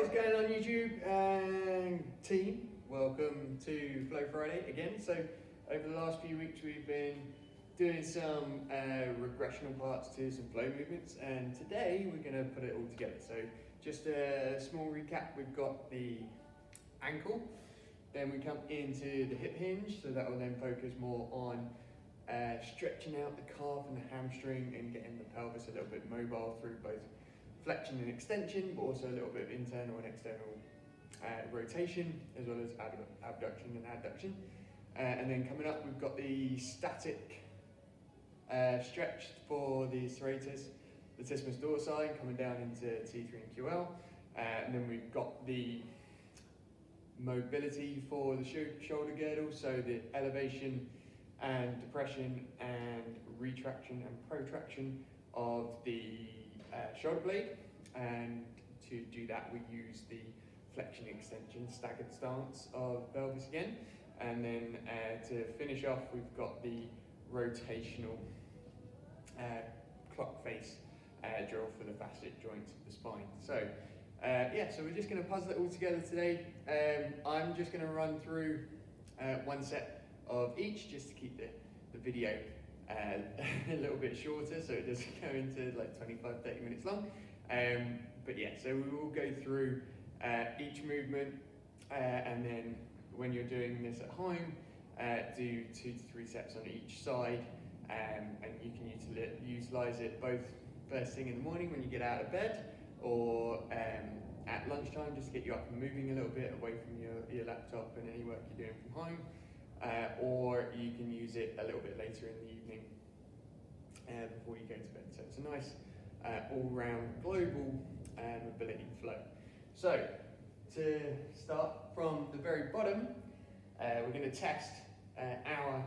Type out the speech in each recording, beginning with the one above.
is going on YouTube and team? Welcome to Flow Friday again. So over the last few weeks we've been doing some regressional parts to some flow movements, and today we're going to put it all together. So just a small recap, we've got the ankle, then we come into the hip hinge, so that will then focus more on stretching out the calf and the hamstring and getting the pelvis a little bit mobile through both flexion and extension, but also a little bit of internal and external rotation, as well as abduction and adduction. And then coming up, we've got the static stretch for the serratus, latissimus dorsi, coming down into T3 and QL. And then we've got the mobility for the shoulder girdle, so the elevation and depression and retraction and protraction of the shoulder blade, and to do that we use the flexion extension staggered stance of pelvis again, and then to finish off we've got the rotational clock face drill for the facet joints of the spine. So so we're just going to puzzle it all together today. I'm just going to run through one set of each just to keep the video a little bit shorter, so it doesn't go into like 25-30 minutes long. But yeah, so we will go through each movement, and then when you're doing this at home, do 2 to 3 sets on each side, and you can utilize it both first thing in the morning when you get out of bed, or at lunchtime just to get you up and moving a little bit away from your laptop and any work you're doing from home. Or you can use it a little bit later in the evening before you go to bed. So it's a nice all-round global mobility flow. So to start from the very bottom, we're going to test our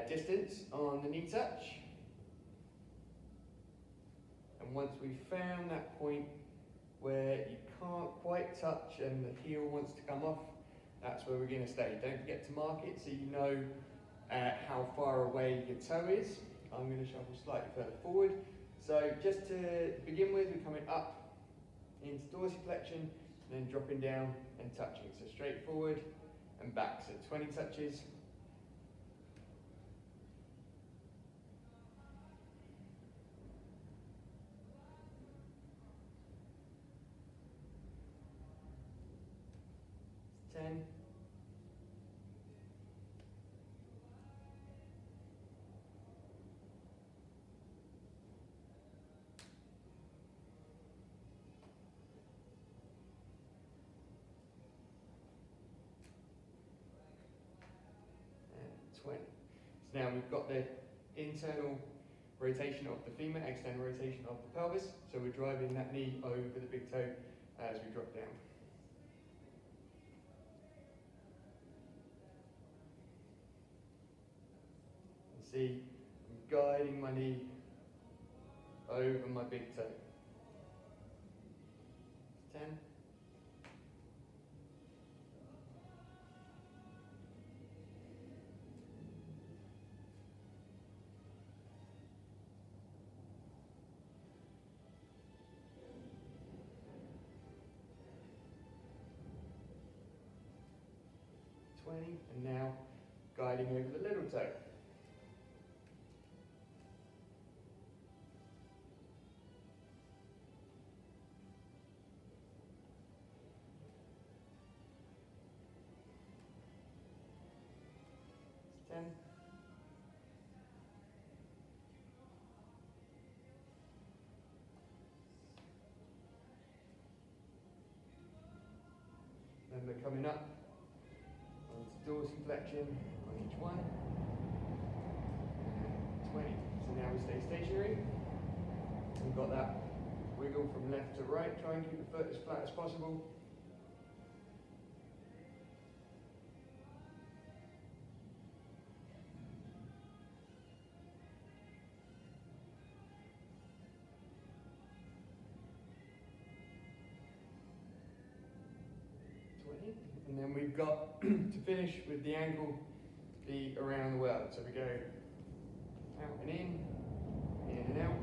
distance on the knee touch. And once we've found that point where you can't quite touch and the heel wants to come off, that's where we're going to stay. Don't forget to mark it so you know how far away your toe is. I'm going to shuffle slightly further forward. So just to begin with, we're coming up into dorsiflexion and then dropping down and touching. So straight forward and back. So 20 touches. It's 10. And 20. So now we've got the internal rotation of the femur, external rotation of the pelvis. So we're driving that knee over the big toe as we drop down. See, I'm guiding my knee over my big toe. 10. And now guiding over the little toe. 10. Then we're coming up onto dorsiflexion on each one. And 20. So now we stay stationary. We've got that wiggle from left to right. Try and keep the foot as flat as possible. And then we've got to finish with the ankle, the around the world. So we go out and in and out. 10.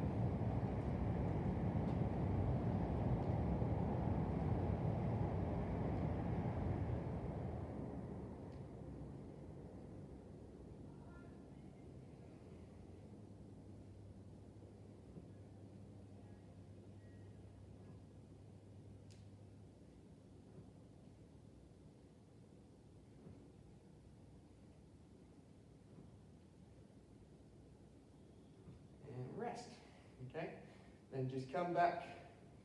and just come back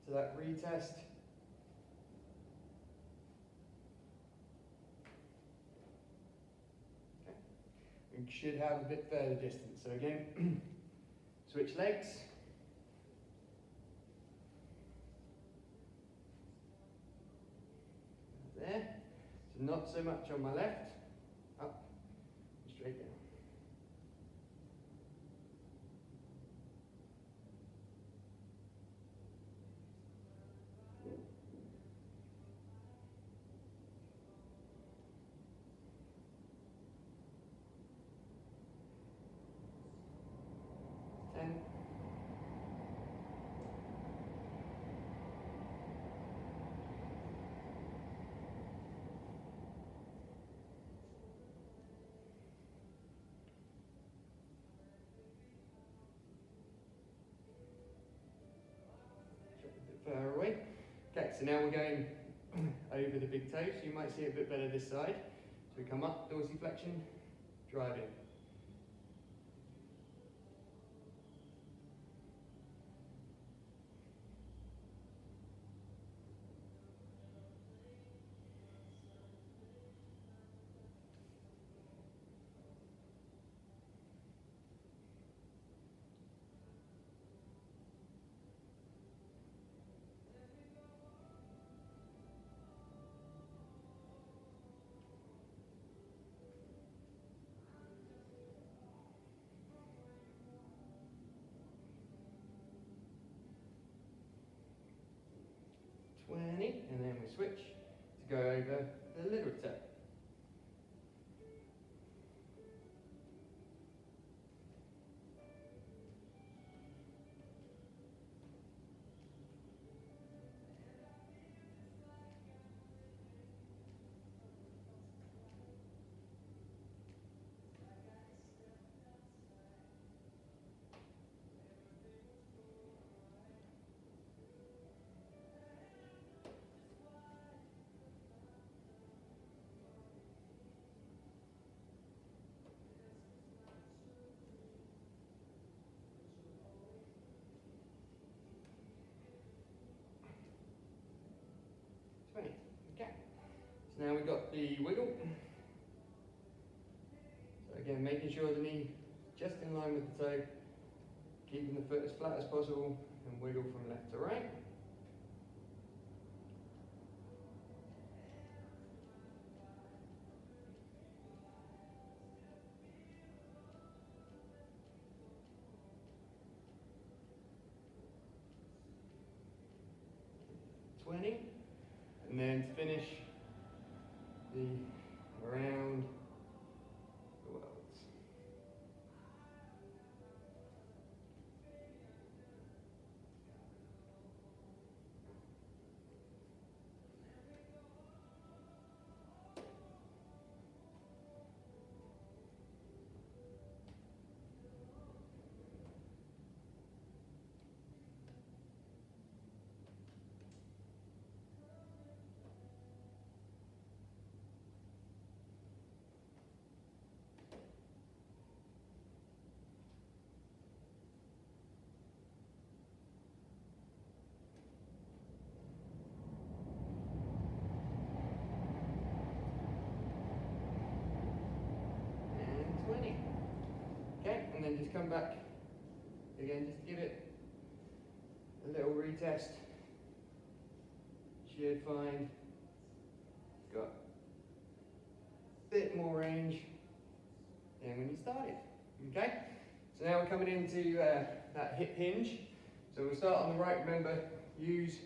to that retest. Okay. We should have a bit further distance. So again, switch legs. There. So not so much on my left. Up, straight down. Far away. Okay, so now we're going over the big toe, so you might see it a bit better this side. So we come up, dorsiflexion, drive in. And then we switch to go over the little toe. Okay. So now we've got the wiggle. So again, making sure the knee just in line with the toe, keeping the foot as flat as possible, and wiggle from left to right. And then to finish the around the worlds. Okay, and then just come back again, just give it a little retest. Should find it's got a bit more range than when you started. Okay, so now we're coming into that hip hinge. So we'll start on the right. Remember, use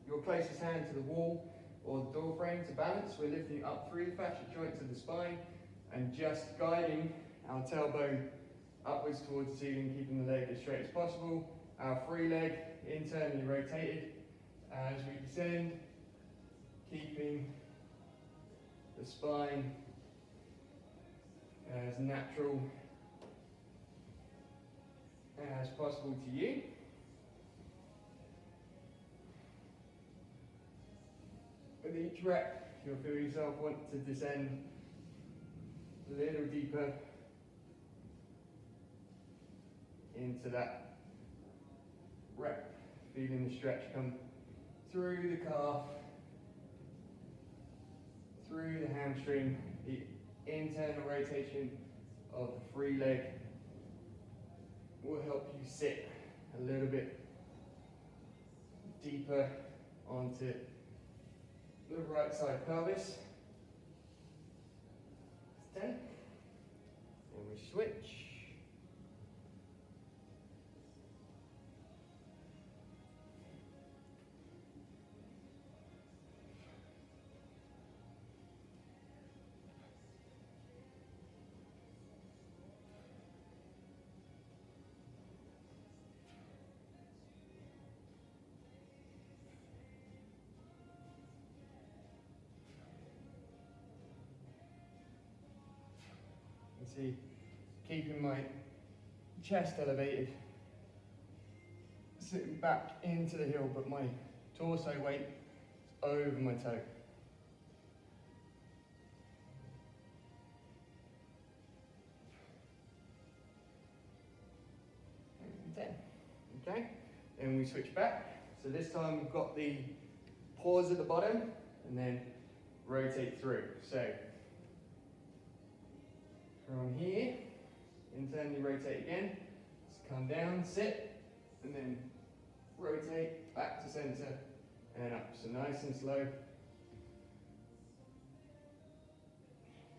your closest hand to the wall or the door frame to balance. We're lifting up through the fascial joints of the spine and just guiding our tailbone upwards towards the ceiling, keeping the leg as straight as possible. Our free leg internally rotated as we descend, keeping the spine as natural as possible to you. With each rep, you'll feel yourself want to descend a little deeper into that rep feeling the stretch come through the calf, through the hamstring, the internal rotation of the free leg will help you sit a little bit deeper onto the right side pelvis. 10. And we switch. See, keeping my chest elevated, sitting back into the heel, but my torso weight is over my toe. And 10. Okay, and we switch back. So this time we've got the pause at the bottom and then rotate through. So from here, internally rotate again, just come down, sit, and then rotate back to center and up. So nice and slow.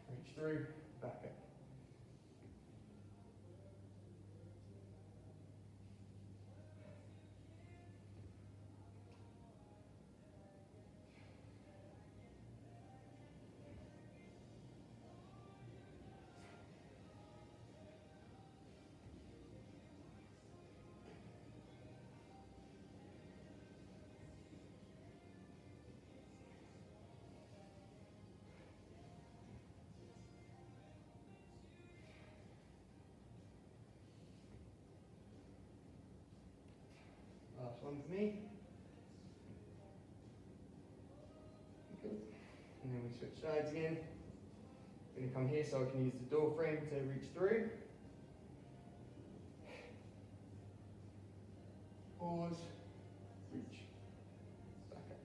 Reach through, back up. Last one for me. Good. And then we switch sides again. I'm going to come here so I can use the door frame to reach through. Pause, reach, back up.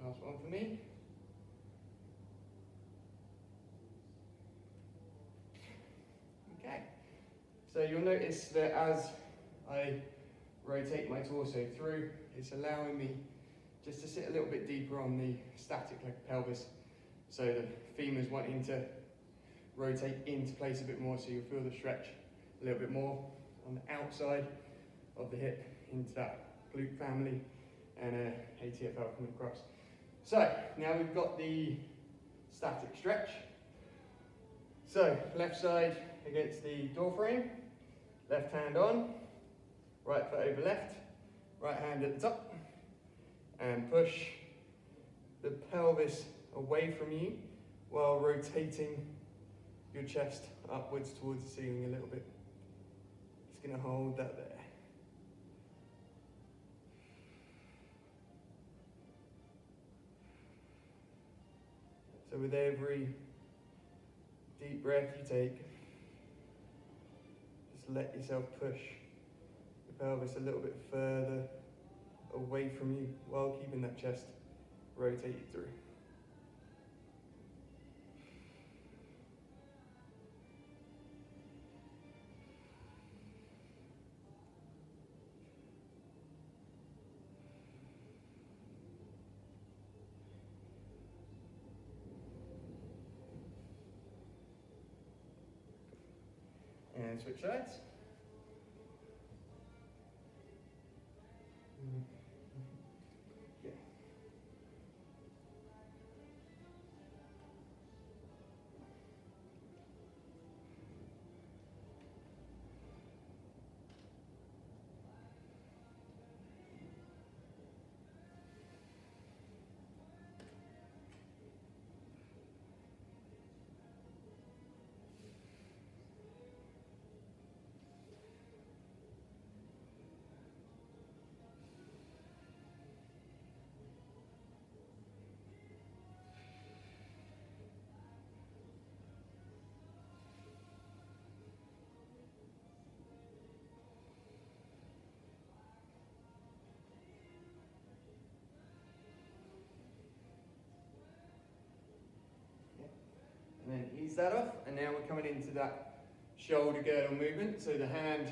Last one for me. Okay, so you'll notice that as I rotate my torso through, it's allowing me just to sit a little bit deeper on the static leg pelvis, so the femur's wanting to rotate into place a bit more, so you'll feel the stretch a little bit more on the outside of the hip into that glute family and ATFL coming across. So now we've got the static stretch. So left side against the door frame, left hand on, right foot over left, right hand at the top, and push the pelvis away from you while rotating your chest upwards towards the ceiling a little bit. Just going to hold that there. So with every deep breath you take, just let yourself push the pelvis a little bit further away from you while keeping that chest rotated through. And switch sides. Yeah. ease that off, and now we're coming into that shoulder girdle movement. So the hand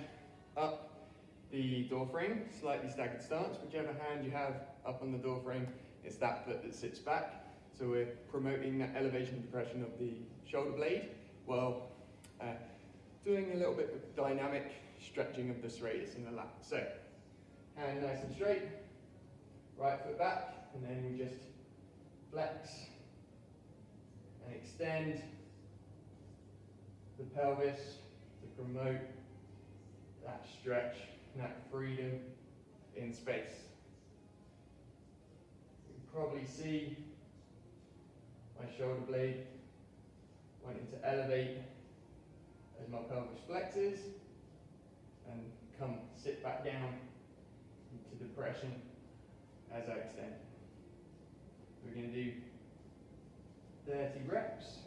up the door frame, slightly staggered stance. Whichever hand you have up on the door frame, it's that foot that sits back. So we're promoting that elevation and depression of the shoulder blade while doing a little bit of dynamic stretching of the serratus in the lat. So hand nice and straight, right foot back, and then we just flex and extend the pelvis to promote that stretch and that freedom in space. You can probably see my shoulder blade wanting to elevate as my pelvis flexes and come sit back down into depression as I extend. We're going to do 30 reps.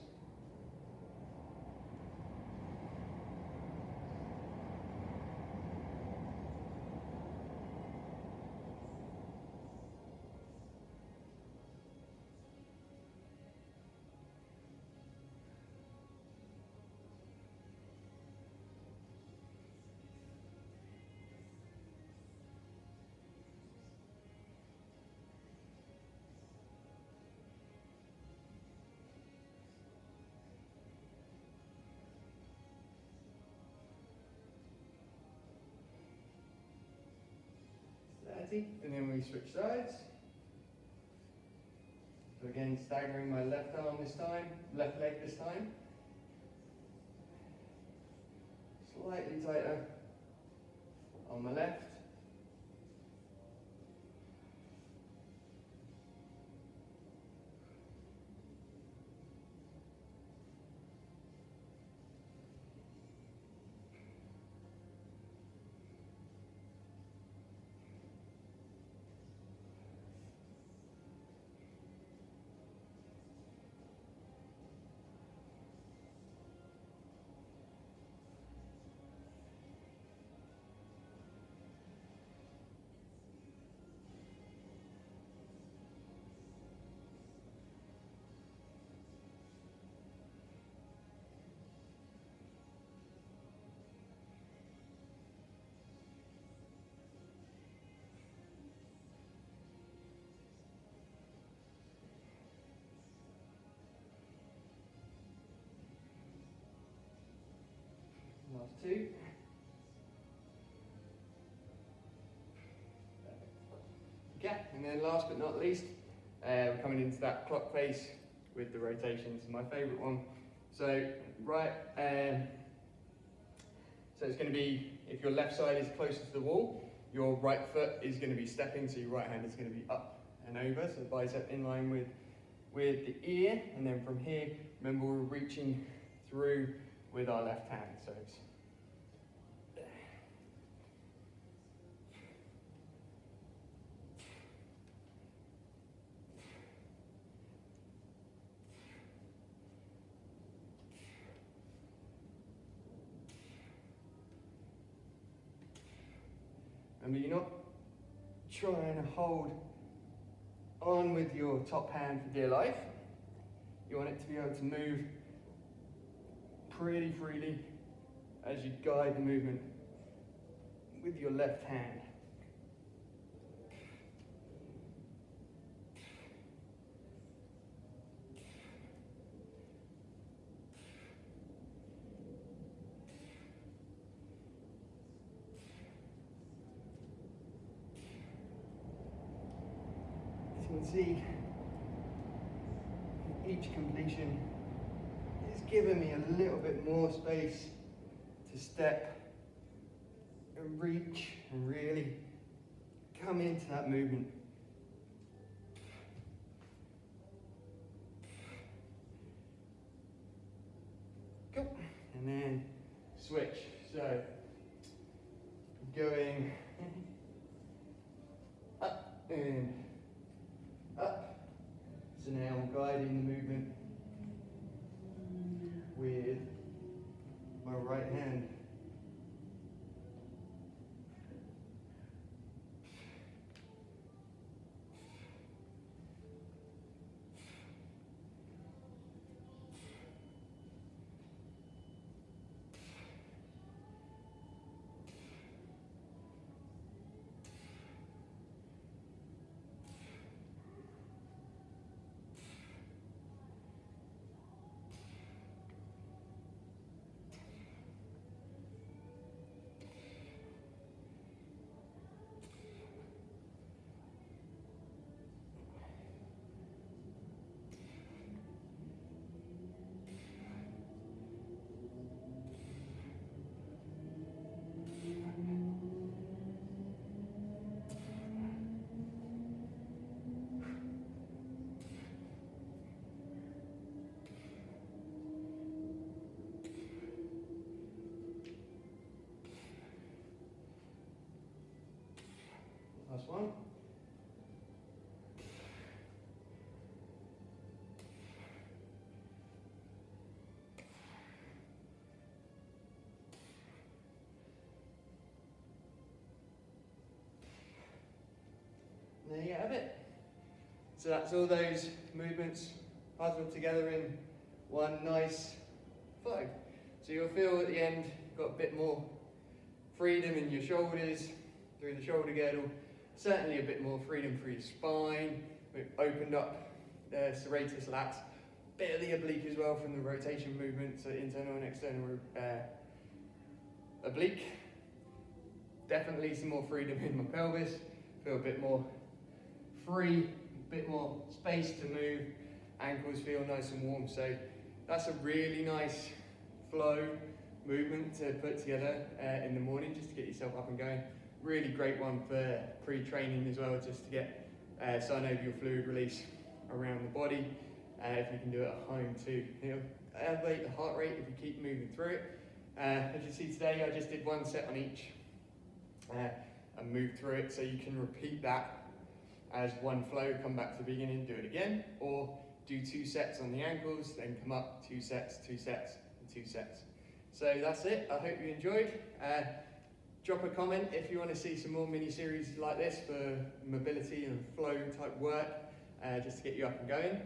And then we switch sides. So again, staggering my left arm this time, left leg this time. Slightly tighter on my left. Last two. Okay, and then last but not least, we're coming into that clock face with the rotations, my favourite one. So so it's going to be, if your left side is closer to the wall, your right foot is going to be stepping, so your right hand is going to be up and over, so the bicep in line with the ear, and then from here, remember we're reaching through with our left hand. So it's remember, you're not trying to hold on with your top hand for dear life. You want it to be able to move pretty freely as you guide the movement with your left hand. As you can see, each completion is giving me a little bit more space to step and reach and really come into that movement. Go. And then switch. So going up and up. So now I'm guiding the movement with my right hand. Last one. There you have it. So that's all those movements puzzled together in one nice flow. So you'll feel at the end you've got a bit more freedom in your shoulders through the shoulder girdle, certainly a bit more freedom through your spine. We've opened up the serratus lats, bit of the oblique as well from the rotation movement, so internal and external oblique. Definitely some more freedom in my pelvis, feel a bit more free, a bit more space to move, ankles feel nice and warm. So that's a really nice flow movement to put together in the morning just to get yourself up and going. Really great one for pre-training as well, just to get synovial fluid release around the body. If you can do it at home too, it'll elevate the heart rate if you keep moving through it. As you see today, I just did one set on each and moved through it, so you can repeat that as one flow, come back to the beginning, do it again, or do 2 sets on the ankles, then come up, 2 sets, 2 sets, and 2 sets. So that's it. I hope you enjoyed. Drop a comment if you want to see some more mini-series like this for mobility and flow type work, just to get you up and going.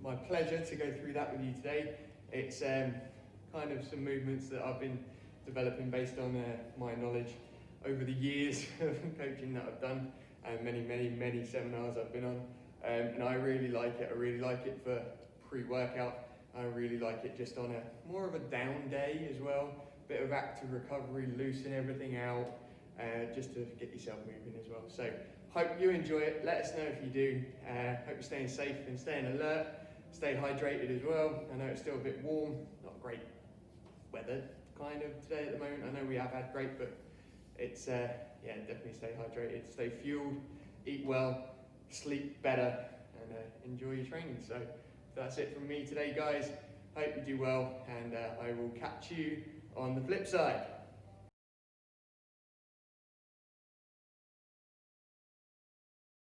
My pleasure to go through that with you today. It's kind of some movements that I've been developing based on my knowledge over the years of coaching that I've done, and many seminars I've been on. And I really like it. I really like it for pre-workout. I really like it just on a more of a down day as well. Bit of active recovery, loosen everything out, just to get yourself moving as well. So hope you enjoy it. Let us know if you do. Hope you're staying safe and staying alert. Stay hydrated as well. I know it's still a bit warm, not great weather kind of today at the moment. I know we have had great, but it's yeah, definitely stay hydrated, stay fueled, eat well, sleep better, and enjoy your training. So that's it from me today, guys. Hope you do well, and I will catch you on the flip side.